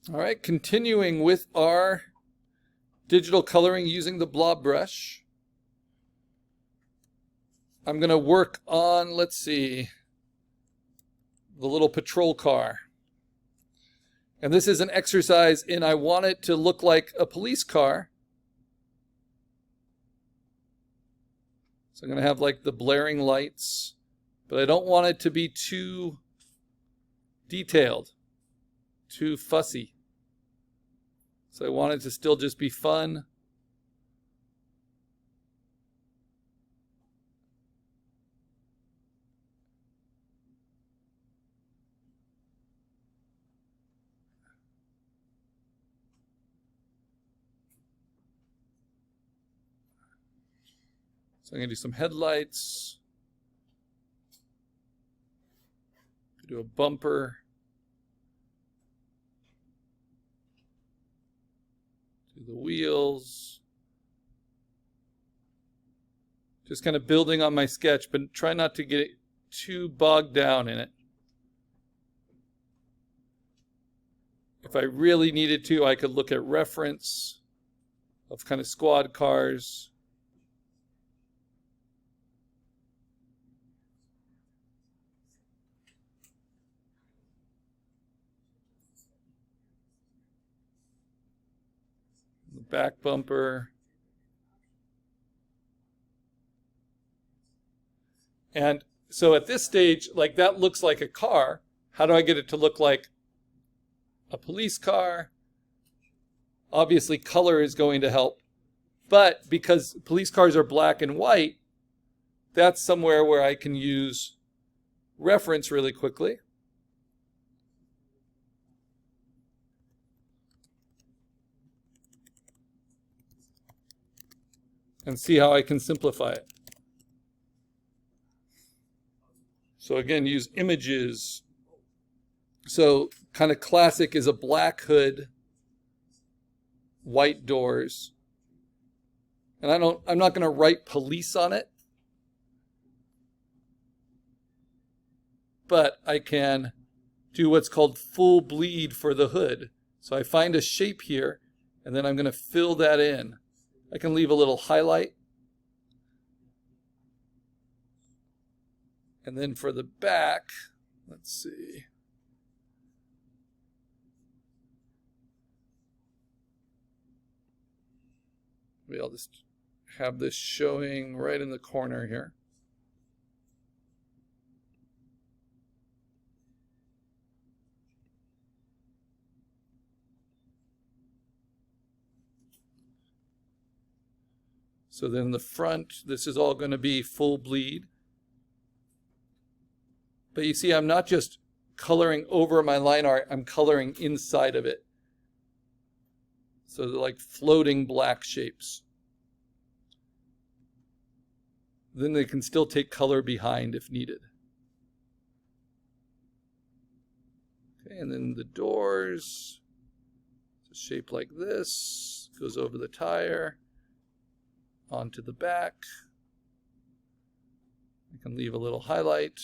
All right, continuing with our digital coloring using the Blob brush. I'm going to work on, let's see, the little patrol car. And this is an exercise in I want it to look like a police car. So I'm going to have like the blaring lights, but I don't want it to be too detailed, too fussy. So I want it to still just be fun. So I'm going to do some headlights. Do a bumper. Do the wheels. Just kind of building on my sketch, but try not to get too bogged down in it. If I really needed to, I could look at reference of kind of squad cars. The back bumper. And so at this stage, like that looks like a car. How do I get it to look like a police car? Obviously, color is going to help. But because police cars are black and white, that's somewhere where I can use reference really quickly. And see how I can simplify it. So again, use images. So kind of classic is a black hood, white doors. And I'm not going to write police on it. But I can do what's called full bleed for the hood. So I find a shape here, and then I'm going to fill that in. I can leave a little highlight. And then for the back, let's see. Maybe I'll just have this showing right in the corner here. So then the front, this is all going to be full bleed. But you see, I'm not just coloring over my line art, I'm coloring inside of it. So they're like floating black shapes. Then they can still take color behind if needed. Okay, and then the doors, it's a shape like this, goes over the tire, onto the back. I can leave a little highlight.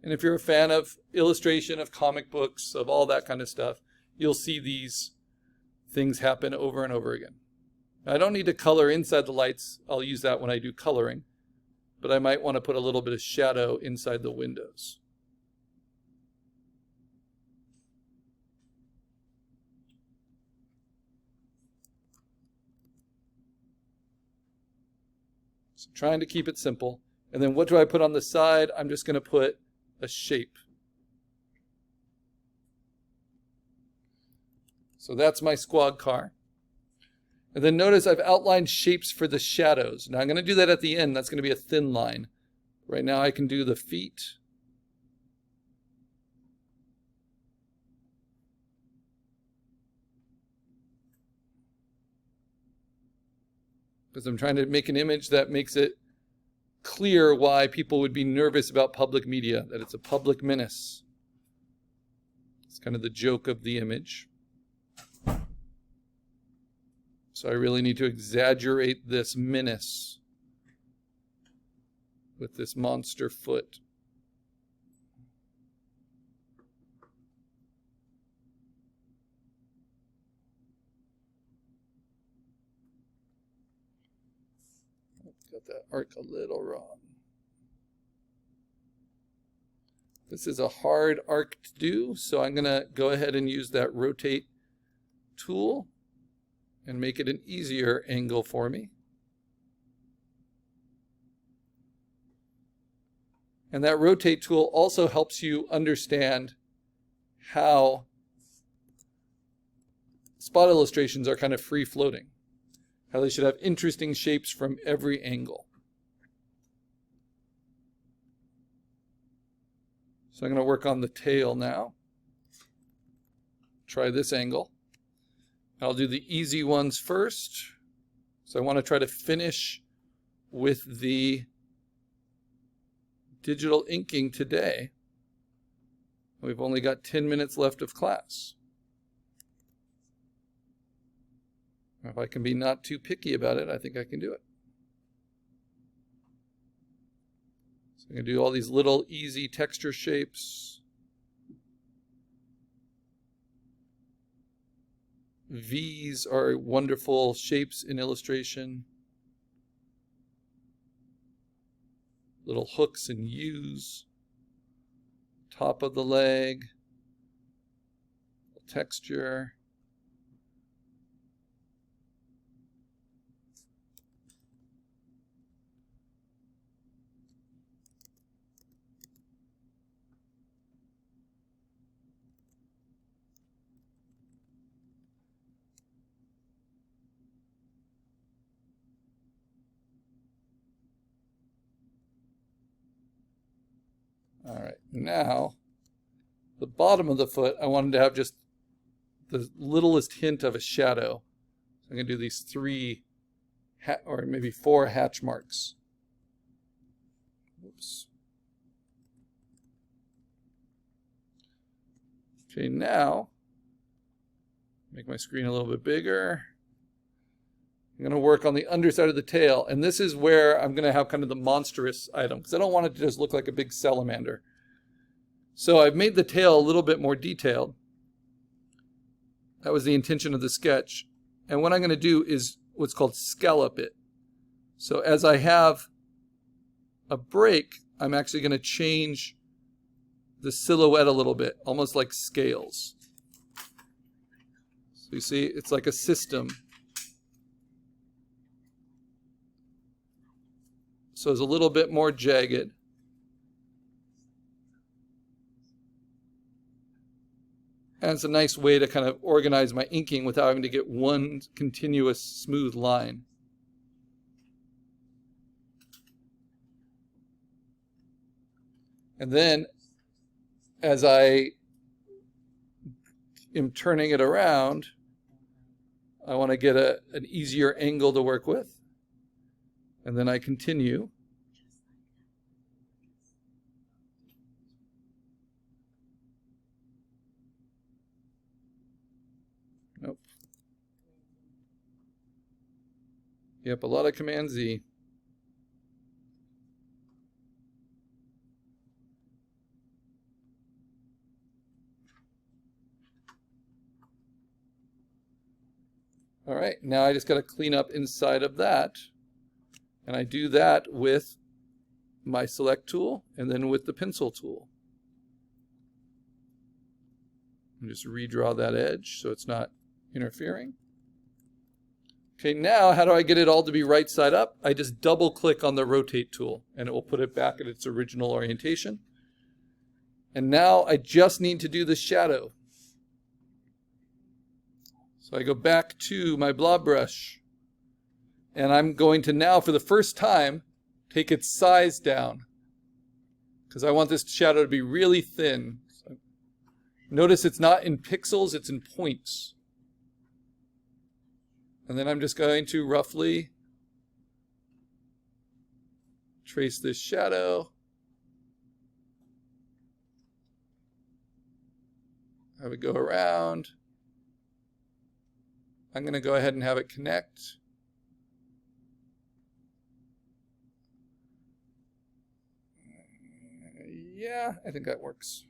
And if you're a fan of illustration, of comic books, of all that kind of stuff, you'll see these things happen over and over again. I don't need to color inside the lights. I'll use that when I do coloring. But I might want to put a little bit of shadow inside the windows. So trying to keep it simple. And then what do I put on the side? I'm just going to put a shape. So that's my squad car. And then notice I've outlined shapes for the shadows. Now I'm going to do that at the end. That's going to be a thin line. Right now I can do the feet. Because I'm trying to make an image that makes it clear why people would be nervous about public media, that it's a public menace. It's kind of the joke of the image. So I really need to exaggerate this menace with this monster foot. got that arc a little wrong. This is a hard arc to do, so I'm going to go ahead and use that rotate tool and make it an easier angle for me. And that rotate tool also helps you understand how spot illustrations are kind of free floating, how they should have interesting shapes from every angle. So I'm going to work on the tail now. Try this angle. I'll do the easy ones first. So I want to try to finish with the digital inking today. We've only got 10 minutes left of class. If I can be not too picky about it, I think I can do it. So I'm going to do all these little easy texture shapes. V's are wonderful shapes in illustration. Little hooks and U's. Top of the leg. Texture. All right, now the bottom of the foot, I wanted to have just the littlest hint of a shadow. So I'm going to do these 3 or maybe 4 hatch marks. Oops. Okay, now make my screen a little bit bigger. I'm going to work on the underside of the tail, and this is where I'm going to have kind of the monstrous item, because I don't want it to just look like a big salamander. So I've made the tail a little bit more detailed. That was the intention of the sketch. And what I'm going to do is what's called scallop it. So as I have a break, I'm actually going to change the silhouette a little bit, almost like scales. So you see, it's like a system. So it's a little bit more jagged. And it's a nice way to kind of organize my inking without having to get one continuous smooth line. And then as I am turning it around, I want to get an easier angle to work with. And then I continue. Nope. Yep, a lot of Command Z. All right, now I just got to clean up inside of that. And I do that with my select tool and then with the pencil tool. And just redraw that edge so it's not interfering. Okay, now how do I get it all to be right side up? I just double click on the rotate tool and it will put it back at its original orientation. And now I just need to do the shadow. So I go back to my blob brush. And I'm going to now, for the first time, take its size down. Because I want this shadow to be really thin. So notice it's not in pixels, it's in points. And then I'm just going to roughly trace this shadow. Have it go around. I'm going to go ahead and have it connect. Yeah, I think that works.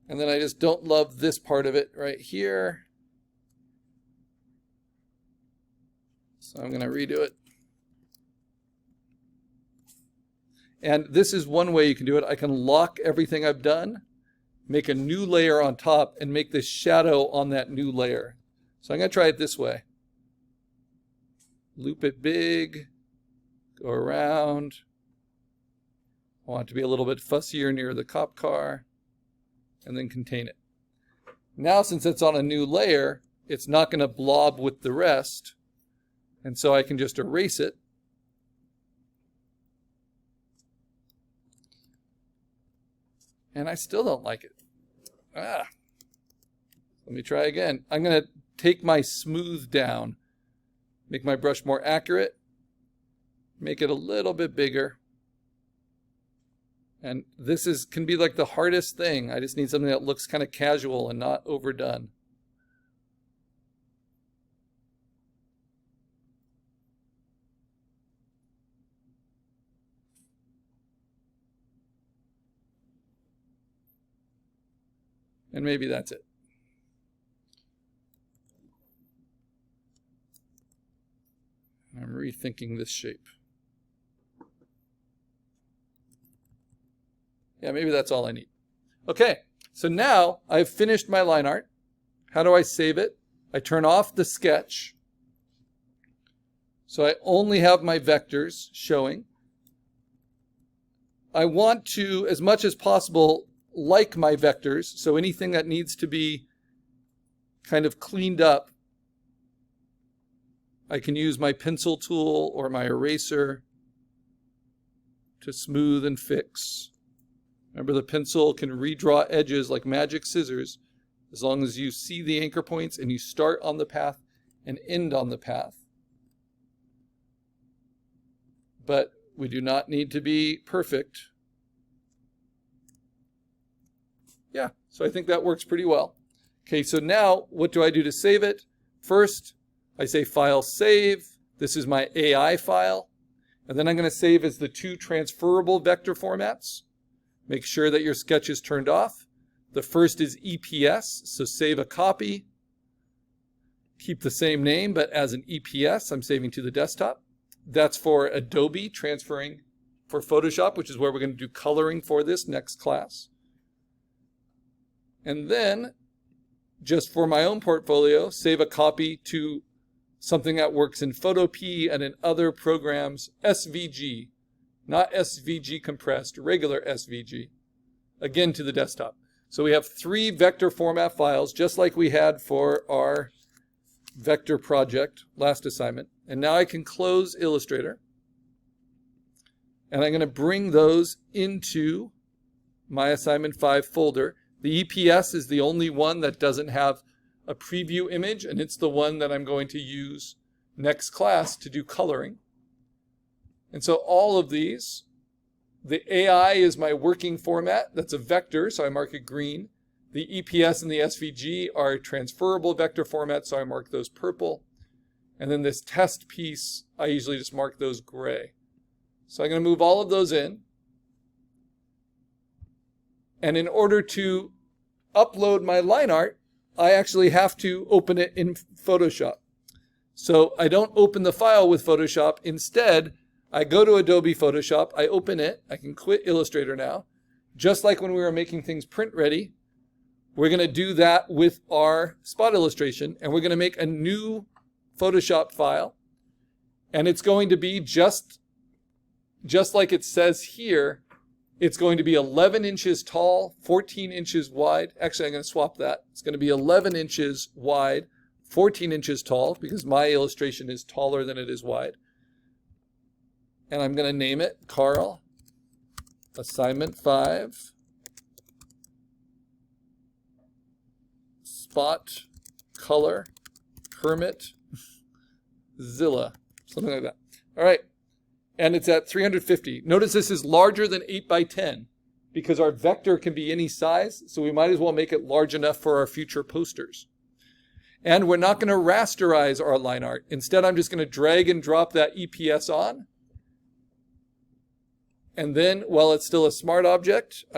And then I just don't love this part of it right here. So I'm going to redo it. And this is one way you can do it. I can lock everything I've done, make a new layer on top, and make this shadow on that new layer. So I'm going to try it this way. Loop it big, go around. I want it to be a little bit fussier near the cop car, and then contain it. Now, since it's on a new layer, it's not going to blob with the rest, and so I can just erase it. And I still don't like it. Let me try again. I'm going to take my smooth down, make my brush more accurate, make it a little bit bigger. And this can be like the hardest thing. I just need something that looks kind of casual and not overdone. And maybe that's it. I'm rethinking this shape. Yeah, maybe that's all I need. Okay, so now I've finished my line art. How do I save it? I turn off the sketch. So I only have my vectors showing. I want to, as much as possible, like my vectors. So anything that needs to be kind of cleaned up, I can use my pencil tool or my eraser to smooth and fix. Remember, the pencil can redraw edges like magic scissors as long as you see the anchor points and you start on the path and end on the path. But we do not need to be perfect. Yeah, so I think that works pretty well. Okay, so now what do I do to save it? First, I say File, Save. This is my AI file. And then I'm going to save as the 2 transferable vector formats. Make sure that your sketch is turned off. The first is EPS, so save a copy. Keep the same name, but as an EPS, I'm saving to the desktop. That's for Adobe, transferring for Photoshop, which is where we're going to do coloring for this next class. And then, just for my own portfolio, save a copy to something that works in Photopea and in other programs, SVG. Not SVG compressed, regular SVG. Again, to the desktop. So we have 3 vector format files, just like we had for our vector project, last assignment. And now I can close Illustrator. And I'm going to bring those into my assignment 5 folder. The EPS is the only one that doesn't have a preview image, and it's the one that I'm going to use next class to do coloring. And so all of these, the AI is my working format. That's a vector, so I mark it green. The EPS and the SVG are transferable vector formats, so I mark those purple. And then this test piece, I usually just mark those gray. So I'm going to move all of those in. And in order to upload my line art, I actually have to open it in Photoshop. So I don't open the file with Photoshop. Instead, I go to Adobe Photoshop, I open it, I can quit Illustrator now. Just like when we were making things print ready, we're going to do that with our spot illustration, and we're going to make a new Photoshop file. And it's going to be just like it says here. It's going to be 11 inches tall, 14 inches wide. Actually, I'm going to swap that. It's going to be 11 inches wide, 14 inches tall, because my illustration is taller than it is wide. And I'm going to name it Karl Assignment 5 Spot Color Permit Zilla, something like that. All right, and it's at 350. Notice this is larger than 8 by 10 because our vector can be any size, so we might as well make it large enough for our future posters. And we're not going to rasterize our line art. Instead, I'm just going to drag and drop that EPS on. And then, while it's still a smart object,